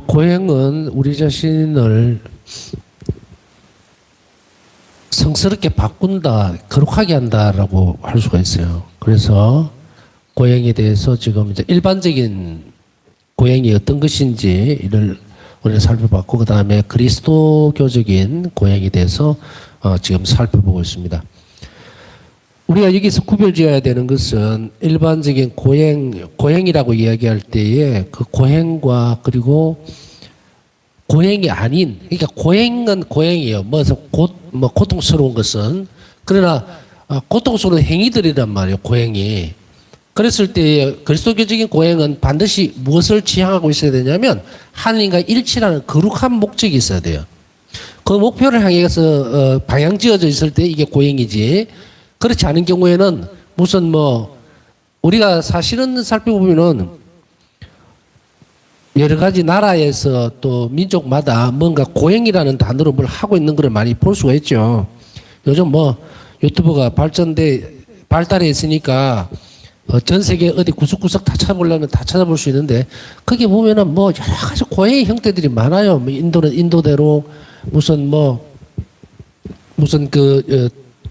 고행은 우리 자신을 성스럽게 바꾼다, 거룩하게 한다라고 할 수가 있어요. 그래서 고행에 대해서 지금 이제 일반적인 고행이 어떤 것인지를 우리가 살펴봤고, 그 다음에 그리스도교적인 고행에 대해서 지금 살펴보고 있습니다. 우리가 여기서 구별지어야 되는 것은 일반적인 고행이라고 이야기할 때에 그 고행과 그리고 고행이 아닌, 그러니까 고행은 고행이에요. 뭐 고통스러운 것은. 그러나 고통스러운 행위들이란 말이에요, 고행이. 그랬을 때 그리스도교적인 고행은 반드시 무엇을 지향하고 있어야 되냐면 하나님과 일치라는 거룩한 목적이 있어야 돼요. 그 목표를 향해서 방향 지어져 있을 때 이게 고행이지. 그렇지 않은 경우에는 무슨 우리가 사실은 살펴보면은 여러 가지 나라에서 또 민족마다 뭔가 고행이라는 단어로 뭘 하고 있는 걸 많이 볼 수가 있죠. 요즘 유튜브가 발달해 있으니까 전 세계 어디 구석구석 다 찾아보려면 다 찾아볼 수 있는데, 거기 보면은 여러 가지 고행의 형태들이 많아요. 인도는 인도대로 무슨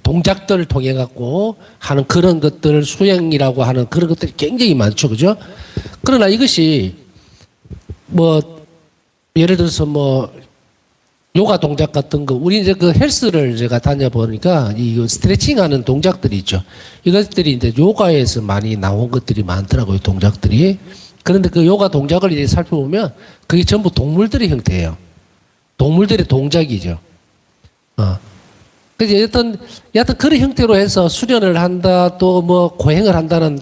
동작들을 통해 갖고 하는 그런 것들, 수행이라고 하는 그런 것들이 굉장히 많죠. 그죠? 그러나 이것이 예를 들어서 요가 동작 같은 거, 우리 이제 그 헬스를 제가 다녀보니까 이 스트레칭 하는 동작들이 있죠. 이것들이 이제 요가에서 많이 나온 것들이 많더라고요, 동작들이. 그런데 그 요가 동작을 이제 살펴보면 그게 전부 동물들의 형태예요. 동물들의 동작이죠. 그래서 여하튼 그런 형태로 해서 수련을 한다, 또 고행을 한다는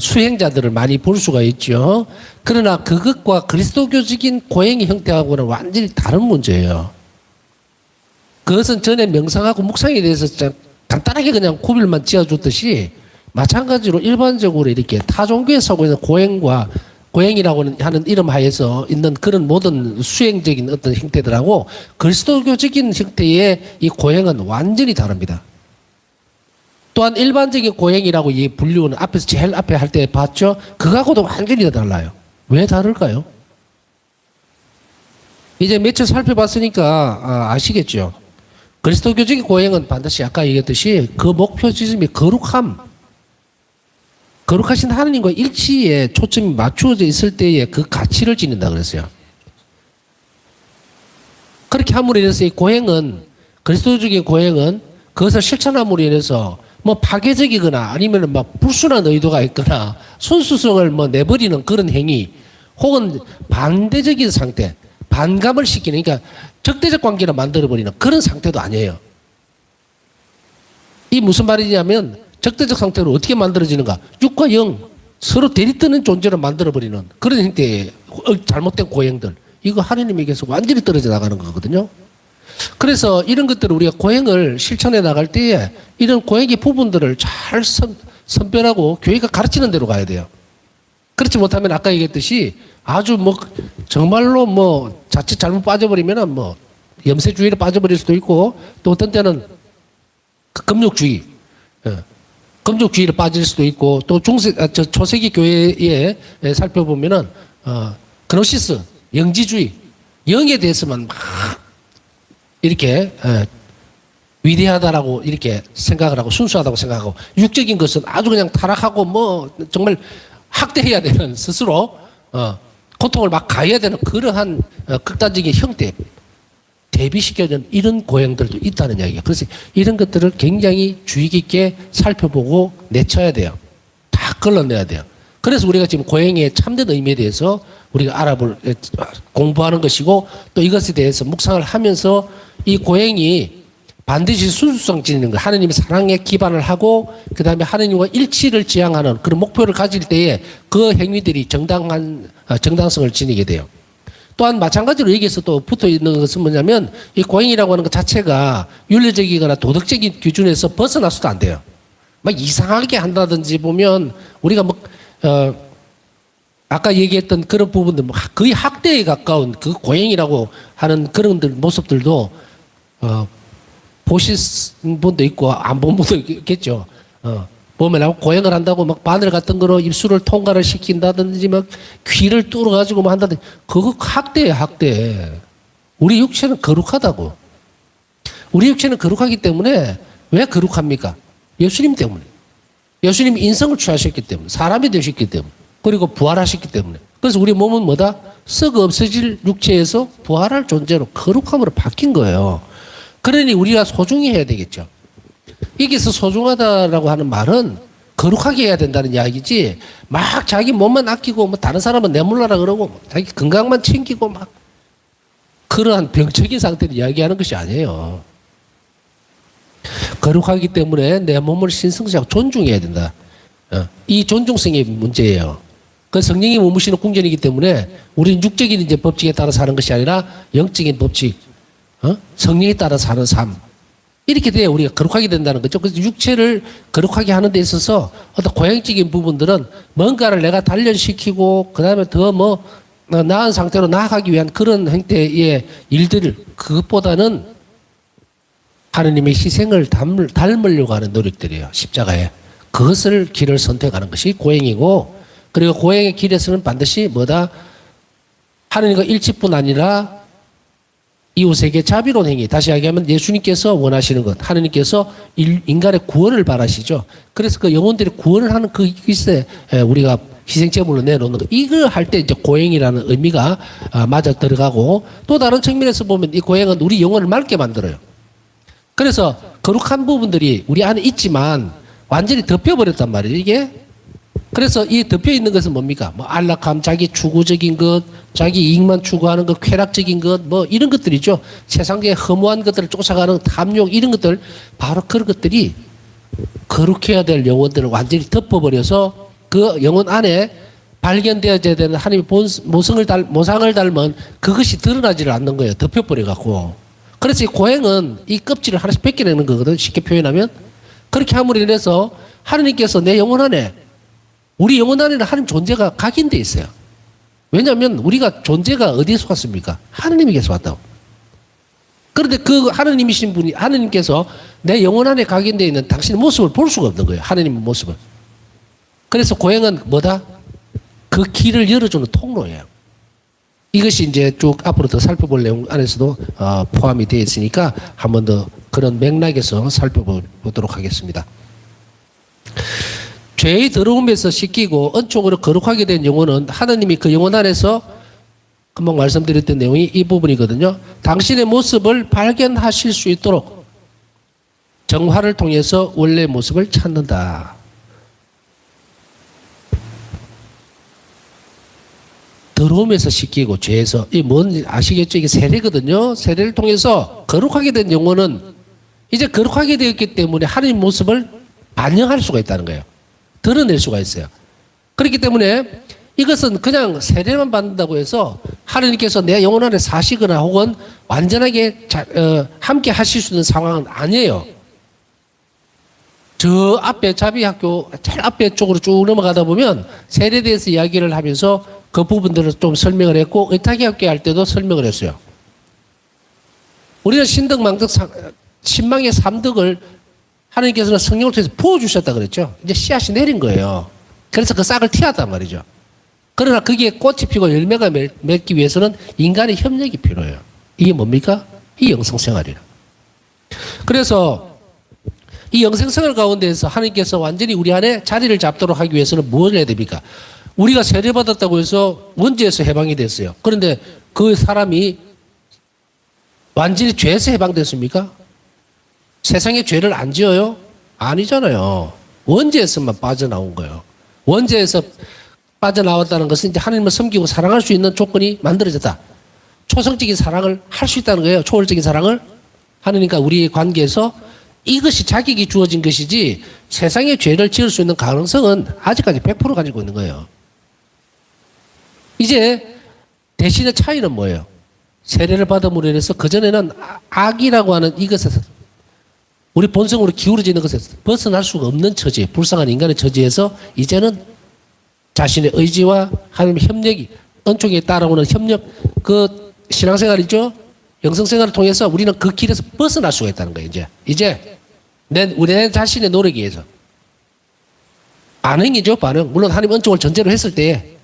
수행자들을 많이 볼 수가 있죠. 그러나 그것과 그리스도교적인 고행의 형태하고는 완전히 다른 문제예요. 그것은 전에 명상하고 묵상에 대해서 간단하게 그냥 구별만 지어줬듯이, 마찬가지로 일반적으로 이렇게 타 종교에서 하고 있는 고행이라고 하는 이름 하에서 있는 그런 모든 수행적인 어떤 형태들하고 그리스도교적인 형태의 이 고행은 완전히 다릅니다. 또한 일반적인 고행이라고 이 분류는 앞에서 제일 앞에 할 때 봤죠? 그거하고도 완전히 달라요. 왜 다를까요? 이제 며칠 살펴봤으니까 아시겠죠? 그리스도교적인 고행은 반드시 아까 얘기했듯이 그 목표 지점이 거룩하신 하나님과 일치에 초점이 맞추어져 있을 때에 그 가치를 지닌다 그랬어요. 그렇게 함으로 인해서 이 고행은, 그리스도적인 고행은 그것을 실천함으로 인해서 파괴적이거나 아니면 불순한 의도가 있거나 순수성을 내버리는 그런 행위, 혹은 반대적인 상태, 반감을 시키는, 그러니까 적대적 관계를 만들어버리는 그런 상태도 아니에요. 이 무슨 말이냐면 적대적 상태로 어떻게 만들어지는가? 육과 영 서로 대립되는 존재로 만들어버리는 그런 형태의 잘못된 고행들, 이거 하느님에게서 완전히 떨어져 나가는 거거든요. 그래서 이런 것들을 우리가 고행을 실천해 나갈 때에 이런 고행의 부분들을 잘 선별하고 교회가 가르치는 대로 가야 돼요. 그렇지 못하면 아까 얘기했듯이 아주 정말로 자칫 잘못 빠져버리면은 염세주의로 빠져버릴 수도 있고, 또 어떤 때는 금욕주의, 금욕주의로 빠질 수도 있고, 또 초세기 교회에 살펴보면은 그노시스, 영지주의, 영에 대해서만 막 이렇게 위대하다라고 이렇게 생각을 하고 순수하다고 생각하고, 육적인 것은 아주 그냥 타락하고 정말 학대해야 되는, 스스로 고통을 막 가해야 되는 그러한 극단적인 형태 대비시켜주는 이런 고행들도 있다는 이야기예요. 그래서 이런 것들을 굉장히 주의 깊게 살펴보고 내쳐야 돼요. 다 걸러내야 돼요. 그래서 우리가 지금 고행의 참된 의미에 대해서 우리가 공부하는 것이고, 또 이것에 대해서 묵상을 하면서 이 고행이 반드시 순수성 지니는 것, 하느님의 사랑에 기반을 하고 그 다음에 하느님과 일치를 지향하는 그런 목표를 가질 때에 그 행위들이 정당성을 지니게 돼요. 또한 마찬가지로 여기에서 또 붙어 있는 것은 뭐냐면, 이 고행이라고 하는 것 자체가 윤리적이거나 도덕적인 기준에서 벗어나서도 안 돼요. 막 이상하게 한다든지 보면 우리가 아까 얘기했던 그런 부분들 거의 학대에 가까운 그 고행이라고 하는 그런 모습들도 보신 분도 있고 안 본 분도 있겠죠. 보면 고행을 한다고 막 바늘 같은 거로 입술을 통과를 시킨다든지 막 귀를 뚫어가지고 뭐 한다든지 그거 학대예요, 학대. 우리 육체는 거룩하다고. 우리 육체는 거룩하기 때문에 왜 거룩합니까? 예수님 때문에. 예수님이 인성을 취하셨기 때문에, 사람이 되셨기 때문에, 그리고 부활하셨기 때문에. 그래서 우리 몸은 뭐다? 썩어 없어질 육체에서 부활할 존재로 거룩함으로 바뀐 거예요. 그러니 우리가 소중히 해야 되겠죠. 여기서 소중하다라고 하는 말은 거룩하게 해야 된다는 이야기지, 막 자기 몸만 아끼고 뭐 다른 사람은 내몰라라 그러고 자기 건강만 챙기고 막 그러한 병적인 상태를 이야기하는 것이 아니에요. 거룩하기 때문에 내 몸을 신성시하고 존중해야 된다. 이 존중성의 문제예요. 그 성령이 머무시는 궁전이기 때문에 우리는 육적인 이제 법칙에 따라 사는 것이 아니라 영적인 법칙, 성령에 따라 사는 삶. 이렇게 돼야 우리가 거룩하게 된다는 거죠. 그래서 육체를 거룩하게 하는 데 있어서 어떤 고행적인 부분들은 뭔가를 내가 단련시키고 그 다음에 더 뭐 나은 상태로 나아가기 위한 그런 형태의 일들을 그것보다는 하느님의 희생을 닮으려고 하는 노력들이에요. 십자가에. 그것을 길을 선택하는 것이 고행이고, 그리고 고행의 길에서는 반드시 뭐다? 하느님과 일치뿐 아니라 이웃에게 자비로운 행위. 다시 이야기하면 예수님께서 원하시는 것. 하느님께서 인간의 구원을 바라시죠. 그래서 그 영혼들의 구원을 하는 그 길에 우리가 희생제물로 내놓는 것. 이걸 할 때 이제 고행이라는 의미가 맞아 들어가고, 또 다른 측면에서 보면 이 고행은 우리 영혼을 맑게 만들어요. 그래서 거룩한 부분들이 우리 안에 있지만 완전히 덮여버렸단 말이에요, 이게. 그래서 이 덮여 있는 것은 뭡니까? 뭐 안락함, 자기 추구적인 것, 자기 이익만 추구하는 것, 쾌락적인 것, 뭐 이런 것들이죠. 세상의 허무한 것들을 쫓아가는 탐욕, 이런 것들, 바로 그런 것들이 거룩해야 될 영혼들을 완전히 덮어버려서 그 영혼 안에 발견되어야 되는 하나님의 모상을 닮은 그것이 드러나지를 않는 거예요. 덮여버려갖고. 그래서 이 고행은 이 껍질을 하나씩 벗겨내는 거거든. 쉽게 표현하면. 그렇게 함으로 인해서 하느님께서 내 영혼 안에, 우리 영혼 안에는 하나님 존재가 각인되어 있어요. 왜냐하면 우리가 존재가 어디에서 왔습니까? 하느님에게서 왔다고. 그런데 그 하느님이신 분이, 하느님께서 내 영혼 안에 각인되어 있는 당신의 모습을 볼 수가 없는 거예요. 하느님의 모습을. 그래서 고행은 뭐다? 그 길을 열어주는 통로예요. 이것이 이제 쭉 앞으로 더 살펴볼 내용 안에서도 포함이 되어 있으니까 한 번 더 그런 맥락에서 살펴보도록 하겠습니다. 죄의 더러움에서 씻기고 은총으로 거룩하게 된 영혼은 하나님이 그 영혼 안에서 금방 말씀드렸던 내용이 이 부분이거든요. 당신의 모습을 발견하실 수 있도록 정화를 통해서 원래 모습을 찾는다. 더러움에서 씻기고 죄에서, 이 뭔지 아시겠죠? 이게 세례거든요. 세례를 통해서 거룩하게 된 영혼은 이제 거룩하게 되었기 때문에 하나님 모습을 반영할 수가 있다는 거예요. 드러낼 수가 있어요. 그렇기 때문에 이것은 그냥 세례만 받는다고 해서 하나님께서 내 영혼 안에 사시거나 혹은 완전하게 함께 하실 수 있는 상황은 아니에요. 저 앞에 자비학교 제일 앞에 쪽으로 쭉 넘어가다 보면 세례에 대해서 이야기를 하면서 그 부분들을 좀 설명을 했고, 의탁의학교 할 때도 설명을 했어요. 우리는 신덕망덕 신망의 삼덕을 하나님께서는 성령을 통해서 부어주셨다 그랬죠. 이제 씨앗이 내린 거예요. 그래서 그 싹을 틔웠단 말이죠. 그러나 거기에 꽃이 피고 열매가 맺기 위해서는 인간의 협력이 필요해요. 이게 뭡니까? 이 영성생활이에요. 그래서 이 영생생활 가운데에서 하나님께서 완전히 우리 안에 자리를 잡도록 하기 위해서는 무엇을 해야 됩니까? 우리가 세례받았다고 해서 원죄에서 해방이 됐어요. 그런데 그 사람이 완전히 죄에서 해방됐습니까? 세상에 죄를 안 지어요? 아니잖아요. 원죄에서만 빠져나온 거예요. 원죄에서 빠져나왔다는 것은 이제 하나님을 섬기고 사랑할 수 있는 조건이 만들어졌다. 초성적인 사랑을 할 수 있다는 거예요. 초월적인 사랑을. 하나님과 우리의 관계에서 이것이 자격이 주어진 것이지 세상에 죄를 지을 수 있는 가능성은 아직까지 100% 가지고 있는 거예요. 이제 대신의 차이는 뭐예요? 세례를 받음으로 인해서 그전에는 악이라고 하는 이것에서 우리 본성으로 기울어지는 것에서 벗어날 수가 없는 처지, 불쌍한 인간의 처지에서 이제는 자신의 의지와 하나님의 협력이, 은총에 따라오는 협력, 그 신앙생활이죠. 영성생활을 통해서 우리는 그 길에서 벗어날 수가 있다는 거예요. 이제 우리 자신의 노력에 의해서. 반응이죠, 반응. 물론 하나님 은총을 전제로 했을 때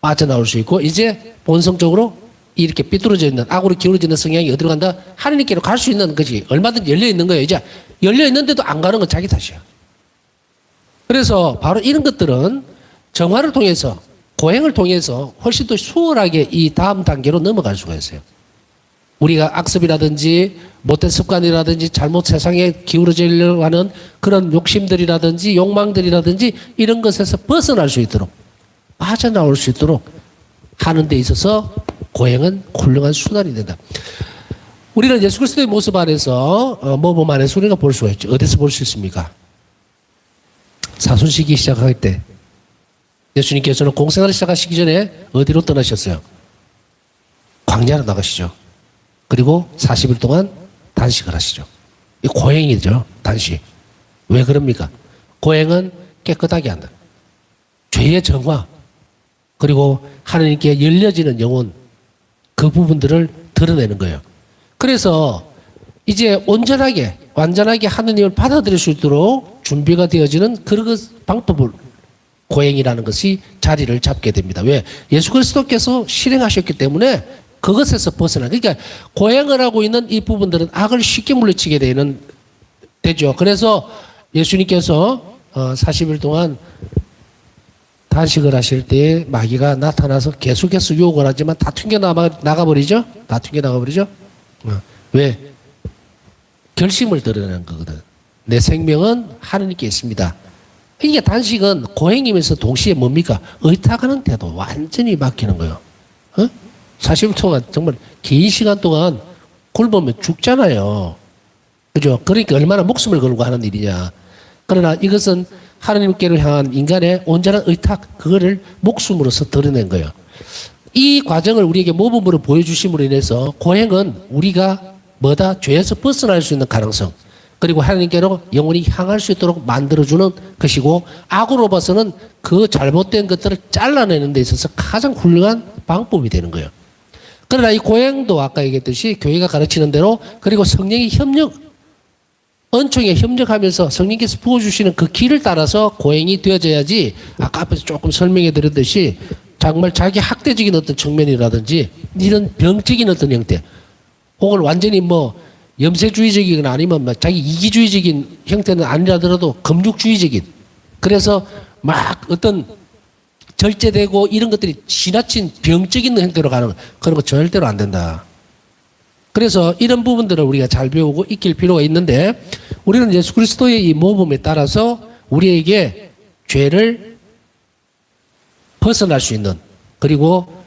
빠져나올 수 있고, 이제 본성적으로 이렇게 삐뚤어져 있는, 악으로 기울어지는 성향이 어디로 간다? 하나님께로 갈 수 있는 것이 얼마든지 열려 있는 거예요. 이제 열려 있는데도 안 가는 건 자기 탓이야. 그래서 바로 이런 것들은 정화를 통해서, 고행을 통해서 훨씬 더 수월하게 이 다음 단계로 넘어갈 수가 있어요. 우리가 악습이라든지 못된 습관이라든지 잘못 세상에 기울어지려고 하는 그런 욕심들이라든지 욕망들이라든지 이런 것에서 벗어날 수 있도록, 빠져나올 수 있도록 하는 데 있어서 고행은 훌륭한 수단이 된다. 우리는 예수 그리스도의 모습 안에서 모범 안에서 우리가 볼 수가 있죠. 어디서 볼 수 있습니까? 사순시기 시작할 때 예수님께서는 공생활을 시작하시기 전에 어디로 떠나셨어요? 광야로 나가시죠. 그리고 40일 동안 단식을 하시죠. 이 고행이죠. 단식. 왜 그럽니까? 고행은 깨끗하게 한다. 죄의 정화, 그리고 하나님께 열려지는 영혼, 그 부분들을 드러내는 거예요. 그래서 이제 온전하게, 완전하게 하나님을 받아들일 수 있도록 준비가 되어지는 그런 방법을, 고행이라는 것이 자리를 잡게 됩니다. 왜? 예수 그리스도께서 실행하셨기 때문에 그것에서 벗어나. 그러니까 고행을 하고 있는 이 부분들은 악을 쉽게 물리치게 되죠. 그래서 예수님께서 40일 동안 단식을 하실 때 마귀가 나타나서 계속해서 유혹을 하지만 다 튕겨 나가버리죠? 다 튕겨 나가버리죠? 왜? 결심을 드러내는 거거든. 내 생명은 하나님께 있습니다. 이게 단식은 고행이면서 동시에 뭡니까? 의탁하는 태도, 완전히 맡기는 거예요. 40일 동안 정말 긴 시간 동안 굶으면 죽잖아요. 그죠? 그러니까 얼마나 목숨을 걸고 하는 일이냐. 그러나 이것은 하나님께로 향한 인간의 온전한 의탁, 그거를 목숨으로서 드러낸 거예요. 이 과정을 우리에게 모범으로 보여주심으로 인해서 고행은 우리가 뭐다? 죄에서 벗어날 수 있는 가능성, 그리고 하나님께로 영원히 향할 수 있도록 만들어주는 것이고, 악으로 봐서는 그 잘못된 것들을 잘라내는 데 있어서 가장 훌륭한 방법이 되는 거예요. 그러나 이 고행도 아까 얘기했듯이 교회가 가르치는 대로, 그리고 성령이 은총에 협력하면서 성령께서 부어주시는 그 길을 따라서 고행이 되어져야지, 아까 앞에서 조금 설명해 드렸듯이 정말 자기 학대적인 어떤 측면이라든지 이런 병적인 어떤 형태, 혹은 완전히 뭐 염세주의적이거나 아니면 자기 이기주의적인 형태는 아니라더라도 금육주의적인, 그래서 막 어떤 절제되고 이런 것들이 지나친 병적인 형태로 가는, 그런 거 절대로 안 된다. 그래서 이런 부분들을 우리가 잘 배우고 익힐 필요가 있는데, 우리는 예수 그리스도의 이 모범에 따라서 우리에게 죄를 벗어날 수 있는, 그리고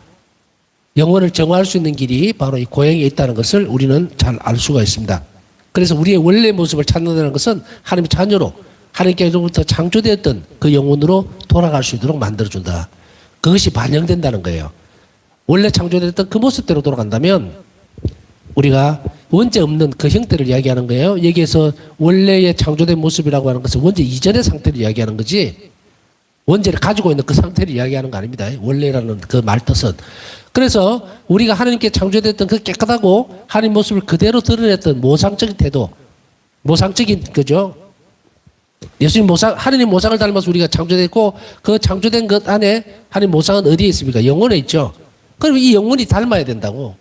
영혼을 정화할 수 있는 길이 바로 이 고행에 있다는 것을 우리는 잘 알 수가 있습니다. 그래서 우리의 원래 모습을 찾는다는 것은 하나님의 자녀로, 하나님께로부터 창조되었던 그 영혼으로 돌아갈 수 있도록 만들어준다. 그것이 반영된다는 거예요. 원래 창조되었던 그 모습대로 돌아간다면 우리가 원죄 없는 그 형태를 이야기하는 거예요. 여기에서 원래의 창조된 모습이라고 하는 것은 원죄 이전의 상태를 이야기하는 거지, 원죄를 가지고 있는 그 상태를 이야기하는 거 아닙니다. 원래라는 그 말뜻은. 그래서 우리가 하나님께 창조됐던 그 깨끗하고 하나님 모습을 그대로 드러냈던 모상적인 태도, 모상적인, 그죠? 예수님 하나님 모상을 닮아서 우리가 창조됐고, 그 창조된 것 안에 하나님 모상은 어디에 있습니까? 영혼에 있죠. 그럼 이 영혼이 닮아야 된다고.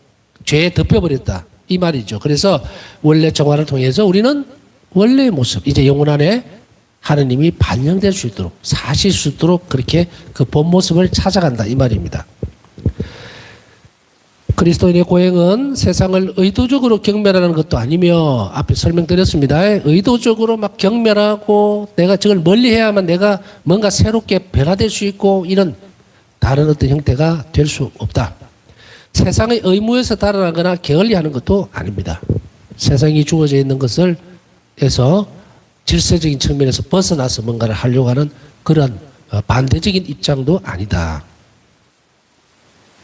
죄에 덮여버렸다, 이 말이죠. 그래서 원래 정화를 통해서 우리는 원래의 모습, 이제 영혼 안에 하나님이 반영될 수 있도록, 사실 수 있도록 그렇게 그 본 모습을 찾아간다, 이 말입니다. 그리스도인의 고행은 세상을 의도적으로 경멸하는 것도 아니며, 앞에 설명드렸습니다. 의도적으로 막 경멸하고 내가 저걸 멀리해야만 내가 뭔가 새롭게 변화될 수 있고, 이런 다른 어떤 형태가 될 수 없다. 세상의 의무에서 달아나거나 게을리하는 것도 아닙니다. 세상이 주어져 있는 것을 해서 질서적인 측면에서 벗어나서 뭔가를 하려고 하는 그런 반대적인 입장도 아니다.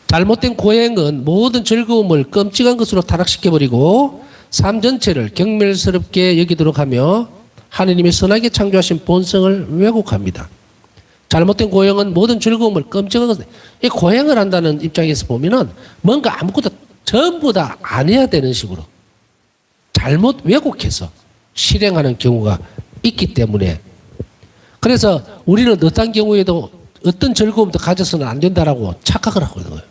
잘못된 고행은 모든 즐거움을 끔찍한 것으로 타락시켜버리고 삶 전체를 경멸스럽게 여기도록 하며 하느님이 선하게 창조하신 본성을 왜곡합니다. 잘못된 고행은 모든 즐거움을 끔찍한 것, 이 고행을 한다는 입장에서 보면은 뭔가 아무것도 전부 다 안 해야 되는 식으로 잘못 왜곡해서 실행하는 경우가 있기 때문에, 그래서 우리는 어떤 경우에도 어떤 즐거움도 가져서는 안 된다라고 착각을 하고 있는 거예요.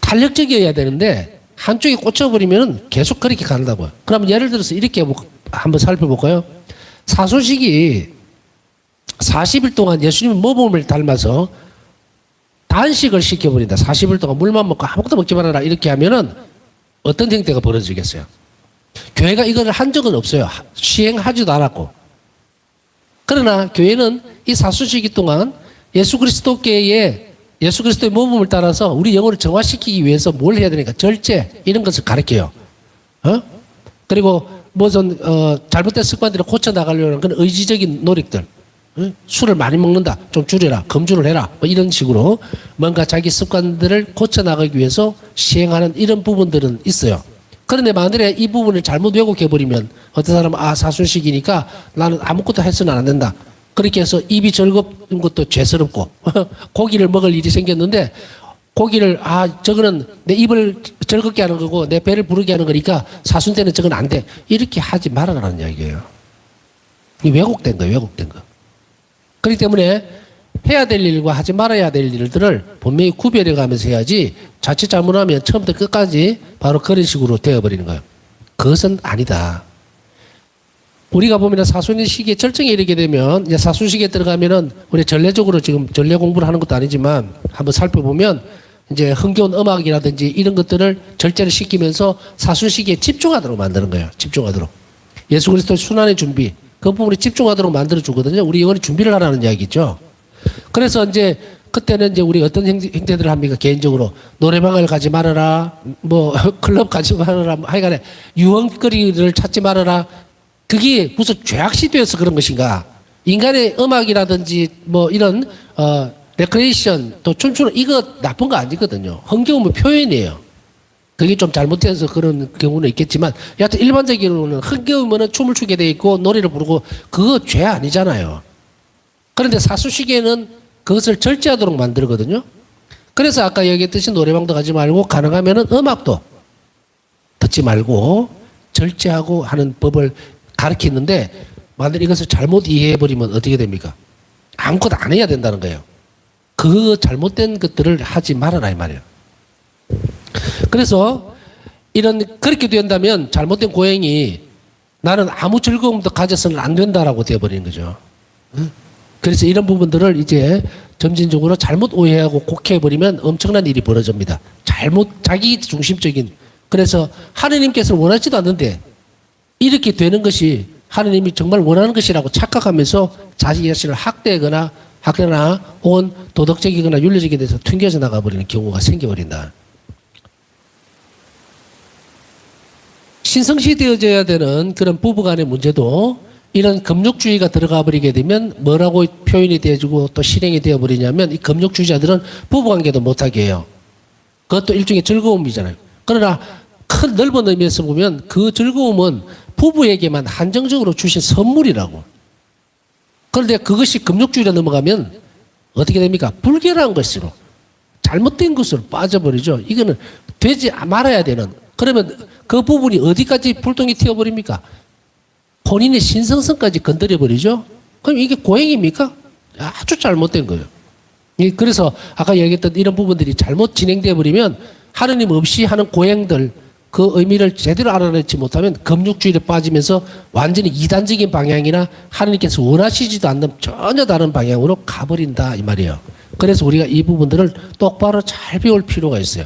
탄력적이어야 되는데 한쪽에 꽂혀버리면 계속 그렇게 간다고요. 그러면 예를 들어서 이렇게 한번 살펴볼까요? 사순식이 40일 동안 예수님 모범을 닮아서 단식을 시켜버린다. 40일 동안 물만 먹고 아무것도 먹지 말아라. 이렇게 하면은 어떤 형태가 벌어지겠어요? 교회가 이걸 한 적은 없어요. 시행하지도 않았고. 그러나 교회는 이 사순시기 동안 예수 그리스도의 모범을 따라서 우리 영혼을 정화시키기 위해서 뭘 해야 되니까 절제 이런 것을 가르쳐요. 그리고 잘못된 습관들을 고쳐 나가려는 그런 의지적인 노력들. 술을 많이 먹는다. 좀 줄여라. 금주를 해라. 뭐 이런 식으로 뭔가 자기 습관들을 고쳐 나가기 위해서 시행하는 이런 부분들은 있어요. 그런데 만약에 이 부분을 잘못 왜곡해버리면 어떤 사람은 사순식이니까 나는 아무것도 해서는 안 된다. 그렇게 해서 입이 즐겁은 것도 죄스럽고 고기를 먹을 일이 생겼는데 고기를 저거는 내 입을 즐겁게 하는 거고 내 배를 부르게 하는 거니까 사순 때는 저건 안 돼. 이렇게 하지 말아라는 이야기예요. 이 왜곡된 거예요. 왜곡된 거. 그렇기 때문에 해야 될 일과 하지 말아야 될 일들을 분명히 구별해 가면서 해야지 자칫 잘못하면 처음부터 끝까지 바로 그런 식으로 되어버리는 거예요. 그것은 아니다. 우리가 보면 사순의 시기에 절정에 이르게 되면 이제 사순 시기에 들어가면은 우리 전례적으로 지금 전례 공부를 하는 것도 아니지만 한번 살펴보면 이제 흥겨운 음악이라든지 이런 것들을 절제를 시키면서 사순 시기에 집중하도록 만드는 거예요. 집중하도록. 예수 그리스도의 순환의 준비. 그 부분에 집중하도록 만들어 주거든요. 우리 영혼이 준비를 하라는 이야기죠. 그래서 이제 그때는 이제 우리 어떤 행태들을 합니까? 개인적으로 노래방을 가지 말아라, 뭐 클럽 가지 말아라, 하여간에 유흥거리를 찾지 말아라. 그게 무슨 죄악시 되어서 그런 것인가? 인간의 음악이라든지 뭐 이런 레크레이션 또 춤추는 이거 나쁜 거 아니거든요. 흥겨움은 표현이에요. 그게 좀 잘못돼서 그런 경우는 있겠지만 여하튼 일반적으로는 흥겨우면 춤을 추게 돼 있고 노래를 부르고 그거 죄 아니잖아요. 그런데 사수시기에는 그것을 절제하도록 만들거든요. 그래서 아까 얘기했듯이 노래방도 가지 말고 가능하면 음악도 듣지 말고 절제하고 하는 법을 가르치는데 만약 이것을 잘못 이해해버리면 어떻게 됩니까? 아무것도 안 해야 된다는 거예요. 그 잘못된 것들을 하지 말아라 이 말이에요. 그래서 그렇게 된다면 잘못된 고행이 나는 아무 즐거움도 가져서는 안 된다라고 되어버리는 거죠. 그래서 이런 부분들을 이제 점진적으로 잘못 오해하고 곡해버리면 엄청난 일이 벌어집니다. 자기 중심적인. 그래서 하느님께서는 원하지도 않는데 이렇게 되는 것이 하느님이 정말 원하는 것이라고 착각하면서 자기 자신을 학대하거나 혹은 도덕적이거나 윤리적인 데서 튕겨져 나가버리는 경우가 생겨버린다. 신성시 되어져야 되는 그런 부부간의 문제도 이런 금욕주의가 들어가 버리게 되면 뭐라고 표현이 되어지고 또 실행이 되어버리냐면 이 금욕주의자들은 부부관계도 못하게 해요. 그것도 일종의 즐거움이잖아요. 그러나 큰 넓은 의미에서 보면 그 즐거움은 부부에게만 한정적으로 주신 선물이라고. 그런데 그것이 금욕주의로 넘어가면 어떻게 됩니까? 불결한 것으로 잘못된 것으로 빠져버리죠. 이거는 되지 말아야 되는. 그러면 그 부분이 어디까지 불똥이 튀어버립니까? 본인의 신성성까지 건드려버리죠. 그럼 이게 고행입니까? 아주 잘못된 거예요. 그래서 아까 얘기했던 이런 부분들이 잘못 진행되어 버리면 하느님 없이 하는 고행들 그 의미를 제대로 알아내지 못하면 금욕주의에 빠지면서 완전히 이단적인 방향이나 하느님께서 원하시지도 않는 전혀 다른 방향으로 가버린다 이 말이에요. 그래서 우리가 이 부분들을 똑바로 잘 배울 필요가 있어요.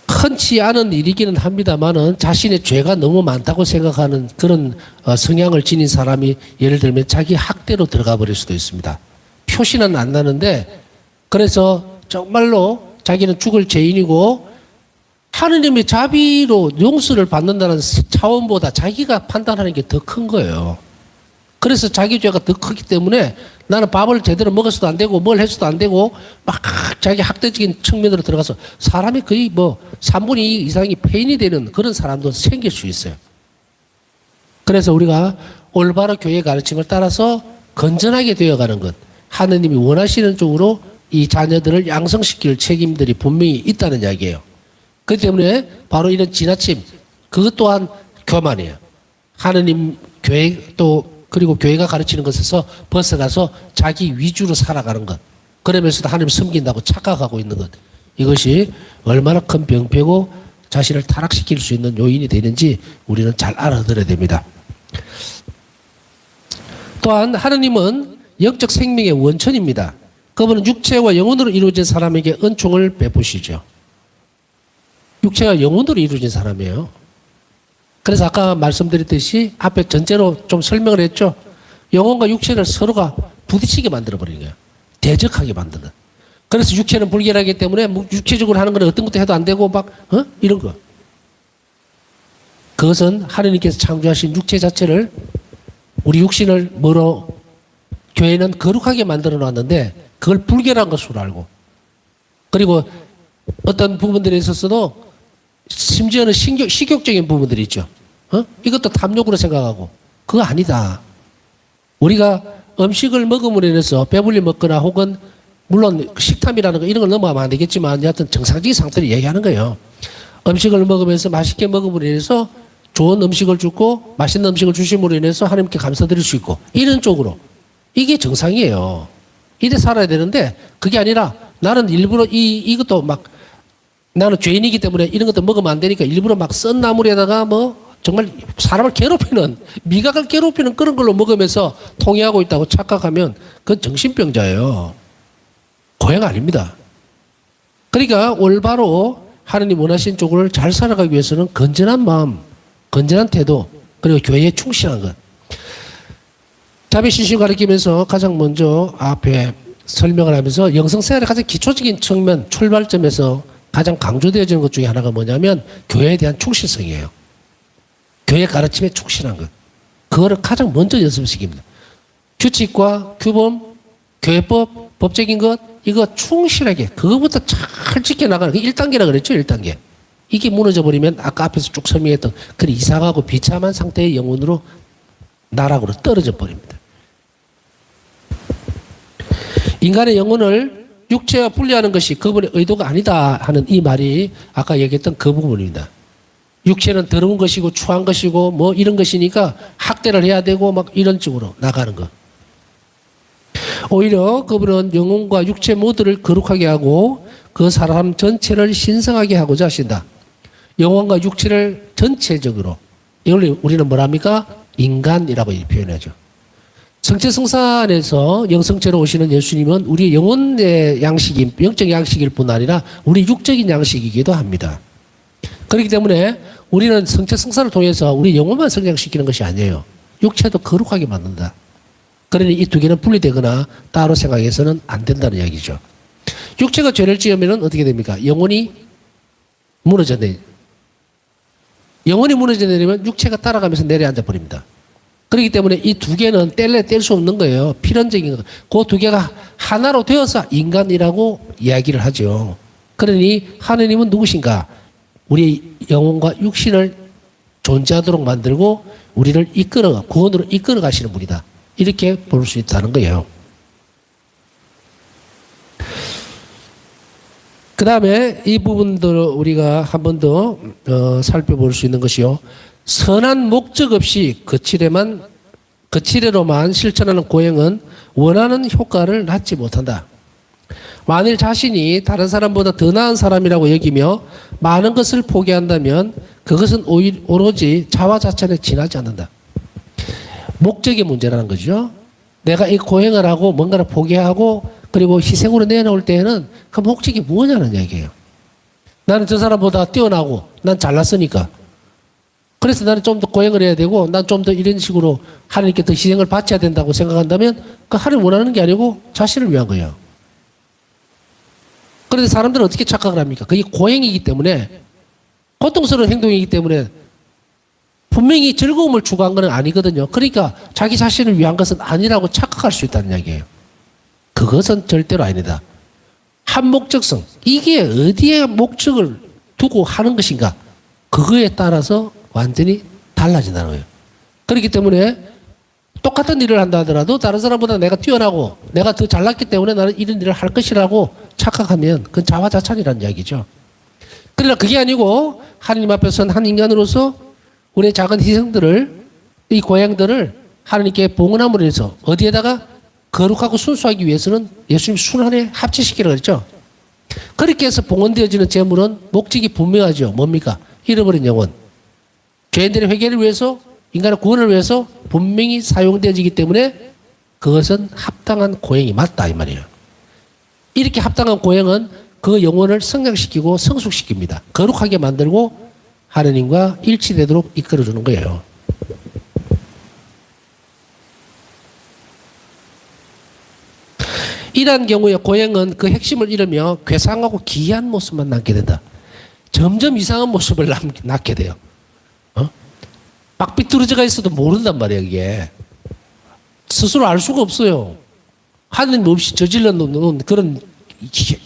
흔치 않은 일이기는 합니다만은 자신의 죄가 너무 많다고 생각하는 그런 성향을 지닌 사람이 예를 들면 자기 학대로 들어가 버릴 수도 있습니다. 표시는 안 나는데 그래서 정말로 자기는 죽을 죄인이고 하느님의 자비로 용서를 받는다는 차원보다 자기가 판단하는 게 더 큰 거예요. 그래서 자기 죄가 더 크기 때문에 나는 밥을 제대로 먹어서도 안 되고 뭘 해서도 안 되고 막 자기 학대적인 측면으로 들어가서 사람이 거의 뭐 3분의 2 이상이 폐인이 되는 그런 사람도 생길 수 있어요. 그래서 우리가 올바로 교회의 가르침을 따라서 건전하게 되어가는 것, 하느님이 원하시는 쪽으로 이 자녀들을 양성시킬 책임들이 분명히 있다는 이야기예요. 그렇기 때문에 바로 이런 지나침, 그것 또한 교만이에요. 하느님 교회 또 그리고 교회가 가르치는 것에서 벗어나서 자기 위주로 살아가는 것. 그러면서도 하나님 섬긴다고 착각하고 있는 것. 이것이 얼마나 큰 병폐고 자신을 타락시킬 수 있는 요인이 되는지 우리는 잘 알아들어야 됩니다. 또한 하느님은 영적 생명의 원천입니다. 그분은 육체와 영혼으로 이루어진 사람에게 은총을 베푸시죠. 육체가 영혼으로 이루어진 사람이에요. 그래서 아까 말씀드렸듯이 앞에 전제로 좀 설명을 했죠. 영혼과 육체를 서로가 부딪히게 만들어버리는 거예요. 대적하게 만드는. 그래서 육체는 불결하기 때문에 육체적으로 하는 건 어떤 것도 해도 안 되고 막 이런 거. 그것은 하느님께서 창조하신 육체 자체를 우리 육신을 뭐로 교회는 거룩하게 만들어 놨는데 그걸 불결한 것으로 알고 그리고 어떤 부분들에 있어서도 심지어는 식욕적인 부분들이 있죠. 이것도 탐욕으로 생각하고 그거 아니다. 우리가 음식을 먹음으로 인해서 배불리 먹거나 혹은 물론 식탐이라는 거 이런 걸 넘어가면 안 되겠지만 여하튼 정상적인 상태를 얘기하는 거예요. 음식을 먹으면서 맛있게 먹음으로 인해서 좋은 음식을 주고 맛있는 음식을 주심으로 인해서 하나님께 감사드릴 수 있고 이런 쪽으로 이게 정상이에요. 이래 살아야 되는데 그게 아니라 나는 일부러 이것도 막 나는 죄인이기 때문에 이런 것도 먹으면 안 되니까 일부러 막 썬 나물에다가 뭐 정말 사람을 괴롭히는 미각을 괴롭히는 그런 걸로 먹으면서 통해하고 있다고 착각하면 그건 정신병자예요. 고행 아닙니다. 그러니까 올바로 하나님 원하신 쪽을 잘 살아가기 위해서는 건전한 마음, 건전한 태도 그리고 교회에 충실한 것. 자비신심 가르치면서 가장 먼저 앞에 설명을 하면서 영성생활의 가장 기초적인 측면 출발점에서 가장 강조되어지는 것 중에 하나가 뭐냐면 교회에 대한 충실성이에요. 교회 가르침에 충실한 것. 그거를 가장 먼저 연습시킵니다. 규칙과 규범, 교회법, 법적인 것 이거 충실하게 그거부터 잘 지켜나가는 게 1단계라 그랬죠. 1단계. 이게 무너져버리면 아까 앞에서 쭉 설명했던 그 이상하고 비참한 상태의 영혼으로 나락으로 떨어져 버립니다. 인간의 영혼을 육체와 분리하는 것이 그분의 의도가 아니다 하는 이 말이 아까 얘기했던 그 부분입니다. 육체는 더러운 것이고 추한 것이고 뭐 이런 것이니까 학대를 해야 되고 막 이런 쪽으로 나가는 것. 오히려 그분은 영혼과 육체 모두를 거룩하게 하고 그 사람 전체를 신성하게 하고자 하신다. 영혼과 육체를 전체적으로 이걸 우리는 뭐랍니까? 인간이라고 표현하죠. 성체성산에서 영성체로 오시는 예수님은 우리 영혼의 양식인 영적 양식일 뿐 아니라 우리 육적인 양식이기도 합니다. 그렇기 때문에 우리는 성체성산을 통해서 우리 영혼만 성장시키는 것이 아니에요. 육체도 거룩하게 만든다. 그러니 이 두 개는 분리되거나 따로 생각해서는 안 된다는 이야기죠. 육체가 죄를 지으면 어떻게 됩니까? 영혼이 무너져내. 영혼이 무너져내려면 육체가 따라가면서 내려앉아 버립니다. 그렇기 때문에 이 두 개는 뗄 수 없는 거예요. 필연적인 거. 그 두 개가 하나로 되어서 인간이라고 이야기를 하죠. 그러니 하느님은 누구신가? 우리 영혼과 육신을 존재하도록 만들고 우리를 구원으로 이끌어 가시는 분이다. 이렇게 볼 수 있다는 거예요. 그 다음에 이 부분도 우리가 한 번 더 살펴볼 수 있는 것이요. 선한 목적 없이 거칠애로만 실천하는 고행은 원하는 효과를 낳지 못한다. 만일 자신이 다른 사람보다 더 나은 사람이라고 여기며 많은 것을 포기한다면 그것은 오로지 자화자찬에 지나지 않는다. 목적의 문제라는 거죠. 내가 이 고행을 하고 뭔가를 포기하고 그리고 희생으로 내놓을 때에는 그 목적이 뭐냐는 얘기예요. 나는 저 사람보다 뛰어나고 난 잘났으니까. 그래서 나는 좀 더 고행을 해야 되고 난 좀 더 이런 식으로 하나님께 더 희생을 바쳐야 된다고 생각한다면 그 하나님 원하는 게 아니고 자신을 위한 거예요. 그런데 사람들은 어떻게 착각을 합니까? 그게 고행이기 때문에 고통스러운 행동이기 때문에 분명히 즐거움을 추구한 건 아니거든요. 그러니까 자기 자신을 위한 것은 아니라고 착각할 수 있다는 이야기예요. 그것은 절대로 아니다. 한 목적성. 이게 어디에 목적을 두고 하는 것인가? 그거에 따라서 완전히 달라진다는 거예요. 그렇기 때문에 똑같은 일을 한다 하더라도 다른 사람보다 내가 뛰어나고 내가 더 잘났기 때문에 나는 이런 일을 할 것이라고 착각하면 그건 자화자찬이라는 이야기죠. 그러나 그게 아니고 하나님 앞에 선 한 인간으로서 우리의 작은 희생들을 이 고향들을 하나님께 봉헌함으로 해서 어디에다가 거룩하고 순수하기 위해서는 예수님 순환에 합치시키라고 그랬죠. 그렇게 해서 봉헌되어지는 제물은 목적이 분명하죠. 뭡니까? 잃어버린 영혼. 죄인들의 회개를 위해서, 인간의 구원을 위해서 분명히 사용되어지기 때문에 그것은 합당한 고행이 맞다 이 말이에요. 이렇게 합당한 고행은 그 영혼을 성장시키고 성숙시킵니다. 거룩하게 만들고 하느님과 일치되도록 이끌어주는 거예요. 이러한 경우에 고행은 그 핵심을 잃으며 괴상하고 기이한 모습만 남게 된다. 점점 이상한 모습을 낳게 돼요. 막 삐뚤어져가 있어도 모른단 말이에요, 이게. 스스로 알 수가 없어요. 하느님 없이 저질러 놓는 그런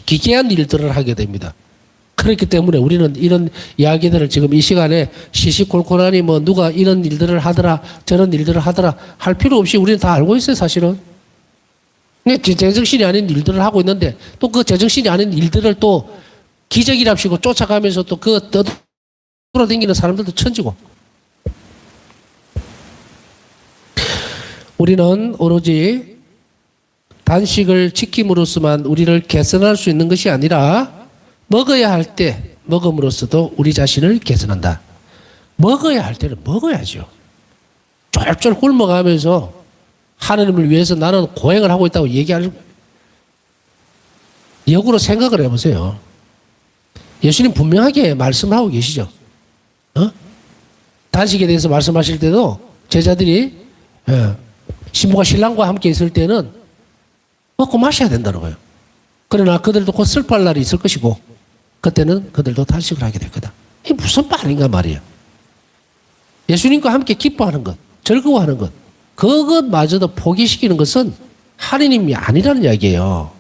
기괴한 일들을 하게 됩니다. 그렇기 때문에 우리는 이런 이야기들을 지금 이 시간에 시시콜콜하니 뭐 누가 이런 일들을 하더라, 저런 일들을 하더라 할 필요 없이 우리는 다 알고 있어요, 사실은. 제정신이 아닌 일들을 하고 있는데 또 그 제정신이 아닌 일들을 또 기적이랍시고 쫓아가면서 또 그 떠돌아다니는 사람들도 천지고. 우리는 오로지 단식을 지킴으로써만 우리를 개선할 수 있는 것이 아니라 먹어야 할 때 먹음으로써도 우리 자신을 개선한다. 먹어야 할 때는 먹어야죠. 쫄쫄 굶어가면서 하나님을 위해서 나는 고행을 하고 있다고 얘기할, 역으로 생각을 해보세요. 예수님 분명하게 말씀하고 계시죠. 단식에 대해서 말씀하실 때도 제자들이 신부가 신랑과 함께 있을 때는 먹고 마셔야 된다는 거예요. 그러나 그들도 곧 슬퍼할 날이 있을 것이고 그때는 그들도 단식을 하게 될 거다. 이게 무슨 말인가 말이에요. 예수님과 함께 기뻐하는 것, 즐거워하는 것, 그것마저도 포기시키는 것은 하느님이 아니라는 이야기예요.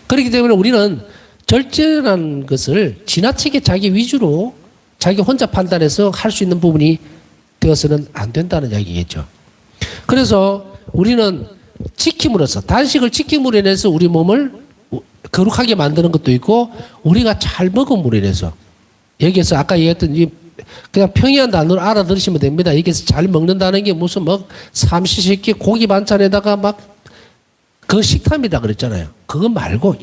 그렇기 때문에 우리는 절제라는 것을 지나치게 자기 위주로 자기 혼자 판단해서 할 수 있는 부분이 되어서는 안 된다는 이야기겠죠. 그래서 우리는 지킴으로써, 단식을 지킴으로 인해서 우리 몸을 거룩하게 만드는 것도 있고 우리가 잘 먹음으로 인해서, 여기에서 아까 얘기했던 이 그냥 평이한 단어를 알아들으시면 됩니다. 여기서 잘 먹는다는 게 무슨 뭐 삼시세끼 고기 반찬에다가 막 그 식탐이라 그랬잖아요. 그거 말고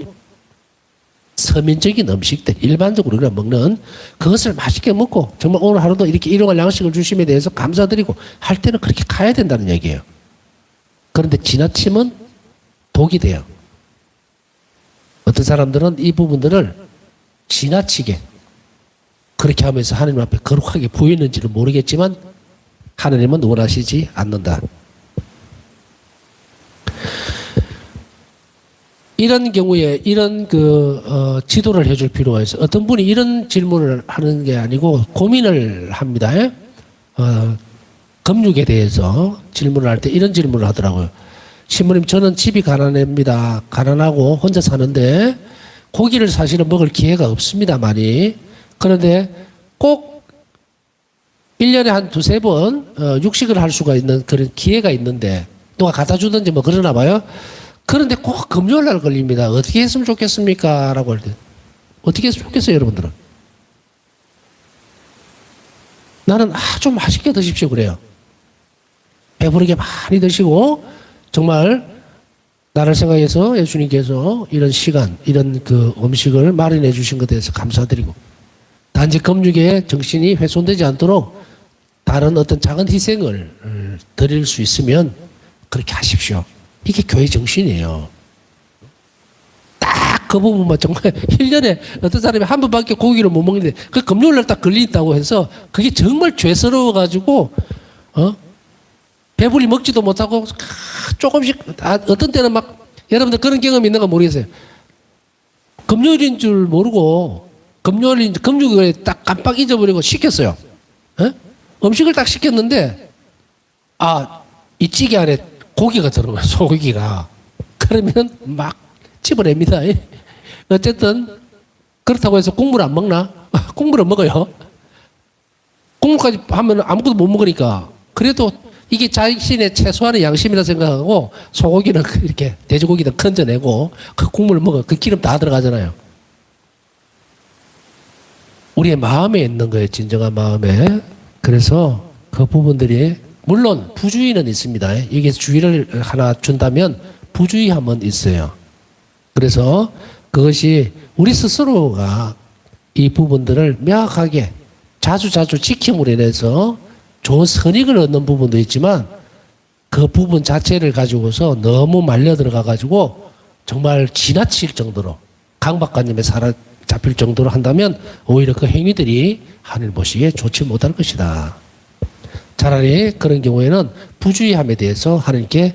서민적인 음식들, 일반적으로 우리가 먹는 그것을 맛있게 먹고 정말 오늘 하루도 이렇게 일용할 양식을 주심에 대해서 감사드리고 할 때는 그렇게 가야 된다는 얘기예요. 그런데 지나치면 독이 돼요. 어떤 사람들은 이 부분들을 지나치게 그렇게 하면서 하나님 앞에 거룩하게 보이는지는 모르겠지만 하나님은 원하시지 않는다. 이런 경우에 이런 지도를 해줄 필요가 있어요. 어떤 분이 이런 질문을 하는 게 아니고 고민을 합니다. 금육에 대해서 질문을 할 때 이런 질문을 하더라고요. 신부님, 저는 집이 가난합니다. 가난하고 혼자 사는데 고기를 사실은 먹을 기회가 없습니다, 많이. 그런데 꼭 1년에 한 두세 번 육식을 할 수가 있는 그런 기회가 있는데 누가 갖다 주든지 뭐 그러나 봐요. 그런데 꼭 금요일 날 걸립니다. 어떻게 했으면 좋겠습니까? 라고 할 때. 어떻게 했으면 좋겠어요, 여러분들은? 나는 좀 맛있게 드십시오, 그래요. 배부르게 많이 드시고, 정말, 나를 생각해서 예수님께서 이런 시간, 이런 그 음식을 마련해 주신 것에 대해서 감사드리고, 단지 금육에 정신이 훼손되지 않도록 다른 어떤 작은 희생을 드릴 수 있으면 그렇게 하십시오. 이게 교회 정신이에요. 딱 그 부분만 정말 1년에 어떤 사람이 한 번밖에 고기를 못 먹는데 그 금요일날 딱 걸린다고 해서 그게 정말 죄스러워가지고 배불리 먹지도 못하고 조금씩 어떤 때는 막 여러분들 그런 경험 있는 거 모르겠어요. 금요일인 줄 모르고 금요일에 딱 깜빡 잊어버리고 시켰어요. 음식을 딱 시켰는데 이 찌개 안에 고기가 들어가요. 소고기가. 그러면 막 집어냅니다. 어쨌든 그렇다고 해서 국물 안 먹나? 국물은 먹어요. 국물까지 하면 아무것도 못 먹으니까. 그래도 이게 자신의 최소한의 양심이라 생각하고 소고기는 이렇게 돼지고기는 건져내고 그 국물을 먹어. 그 기름 다 들어가잖아요. 우리의 마음에 있는 거예요. 진정한 마음에. 그래서 그 부분들이 물론 부주의는 있습니다. 여기서 주의를 하나 준다면 부주의함은 있어요. 그래서 그것이 우리 스스로가 이 부분들을 명확하게 자주 지킴으로 인해서 좋은 선익을 얻는 부분도 있지만 그 부분 자체를 가지고서 너무 말려 들어가 가지고 정말 지나칠 정도로 강박관념에 사로잡힐 정도로 한다면 오히려 그 행위들이 하늘 보시기에 좋지 못할 것이다. 차라리 그런 경우에는 부주의함에 대해서 하나님께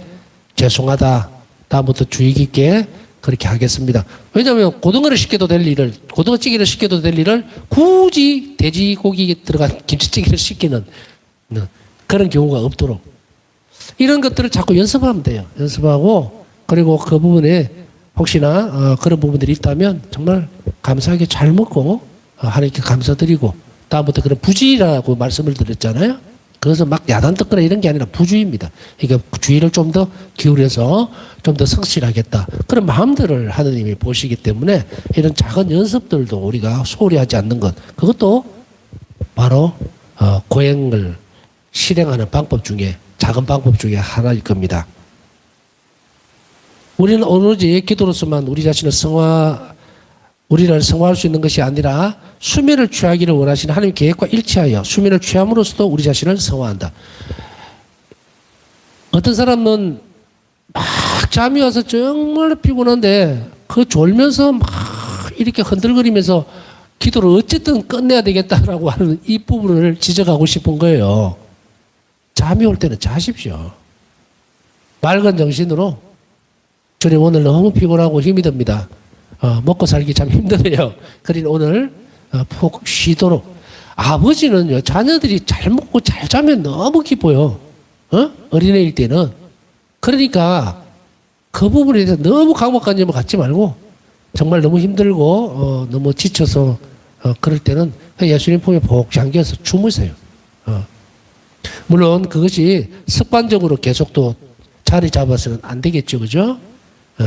죄송하다. 다음부터 주의 깊게 그렇게 하겠습니다. 왜냐하면 고등어를 시켜도 될 일을, 고등어찌개를 시켜도 될 일을 굳이 돼지고기에 들어간 김치찌개를 시키는 그런 경우가 없도록 이런 것들을 자꾸 연습하면 돼요. 연습하고 그리고 그 부분에 혹시나 그런 부분들이 있다면 정말 감사하게 잘 먹고 하나님께 감사드리고 다음부터 그런 부주의라고 말씀을 드렸잖아요. 그래서 막 야단듣거나 이런 게 아니라 부주의입니다. 그러니까 주의를 좀 더 기울여서 좀 더 성실하겠다. 그런 마음들을 하느님이 보시기 때문에 이런 작은 연습들도 우리가 소홀히 하지 않는 것. 그것도 바로 고행을 실행하는 방법 중에 작은 방법 중에 하나일 겁니다. 우리는 오로지 기도로서만 우리를 성화할 수 있는 것이 아니라 수면을 취하기를 원하시는 하나님의 계획과 일치하여 수면을 취함으로써도 우리 자신을 성화한다. 어떤 사람은 막 잠이 와서 정말 피곤한데 그 졸면서 막 이렇게 흔들거리면서 기도를 어쨌든 끝내야 되겠다라고 하는 이 부분을 지적하고 싶은 거예요. 잠이 올 때는 자십시오. 맑은 정신으로 주님 오늘 너무 피곤하고 힘이 듭니다. 먹고 살기 참 힘드네요. 그러니 오늘 푹 쉬도록. 아버지는요, 자녀들이 잘 먹고 잘 자면 너무 기뻐요. 어린애일 때는. 그러니까 그 부분에 대해서 너무 강박관념을 갖지 말고 정말 너무 힘들고 너무 지쳐서 그럴 때는 예수님 품에 복 잠겨서 주무세요. 물론 그것이 습관적으로 계속 또 자리 잡아서는 안 되겠죠. 그죠?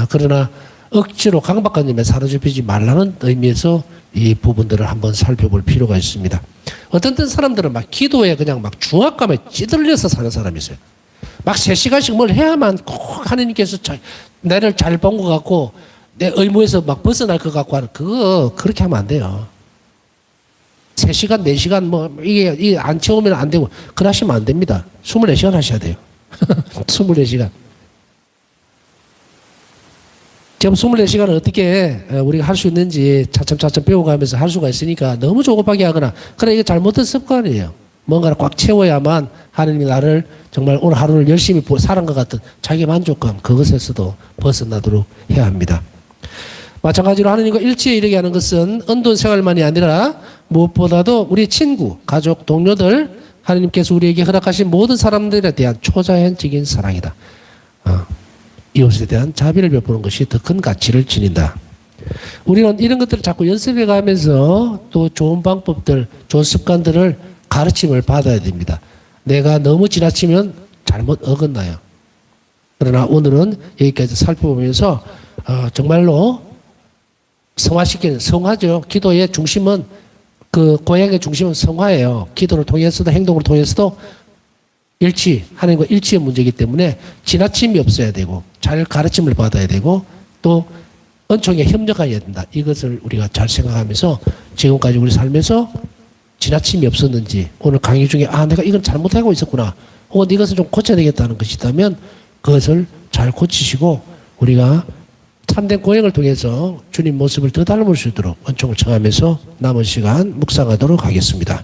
그러나 억지로 강박관념에 사로잡히지 말라는 의미에서 이 부분들을 한번 살펴볼 필요가 있습니다. 어떤 사람들은 막 기도에 그냥 막 중압감에 찌들려서 사는 사람이 있어요. 막 3시간씩 뭘 해야만 꼭 하나님께서 나를 잘 본 것 같고 내 의무에서 막 벗어날 것 같고 하는 그거 그렇게 하면 안 돼요. 3시간, 4시간 뭐 이게 안 채우면 안 되고 그러시면 안 됩니다. 24시간 하셔야 돼요. 24시간. 지금 24시간을 어떻게 우리가 할 수 있는지 차츰 배워가면서 할 수가 있으니까 너무 조급하게 하거나 그래 이게 잘못된 습관이에요. 뭔가를 꽉 채워야만 하나님이 나를 정말 오늘 하루를 열심히 살은 것 같은 자기 만족감 그것에서도 벗어나도록 해야 합니다. 마찬가지로 하나님과 일치에 이르게 하는 것은 언돈 생활만이 아니라 무엇보다도 우리 친구, 가족, 동료들 하나님께서 우리에게 허락하신 모든 사람들에 대한 초자연적인 사랑이다. 이웃에 대한 자비를 베푸는 것이 더 큰 가치를 지닌다. 우리는 이런 것들을 자꾸 연습해 가면서 또 좋은 방법들, 좋은 습관들을 가르침을 받아야 됩니다. 내가 너무 지나치면 잘못 어긋나요. 그러나 오늘은 여기까지 살펴보면서 정말로 성화시키는 성화죠. 기도의 중심은 그 고향의 중심은 성화예요. 기도를 통해서도 행동을 통해서도 일치, 하나님과 일치의 문제이기 때문에 지나침이 없어야 되고 잘 가르침을 받아야 되고 또 은총에 협력해야 된다. 이것을 우리가 잘 생각하면서 지금까지 우리 삶에서 지나침이 없었는지 오늘 강의 중에 내가 이건 잘못하고 있었구나 혹은 이것을 좀 고쳐야 되겠다는 것이 있다면 그것을 잘 고치시고 우리가 참된 고행을 통해서 주님 모습을 더 닮을 수 있도록 은총을 청하면서 남은 시간 묵상하도록 하겠습니다.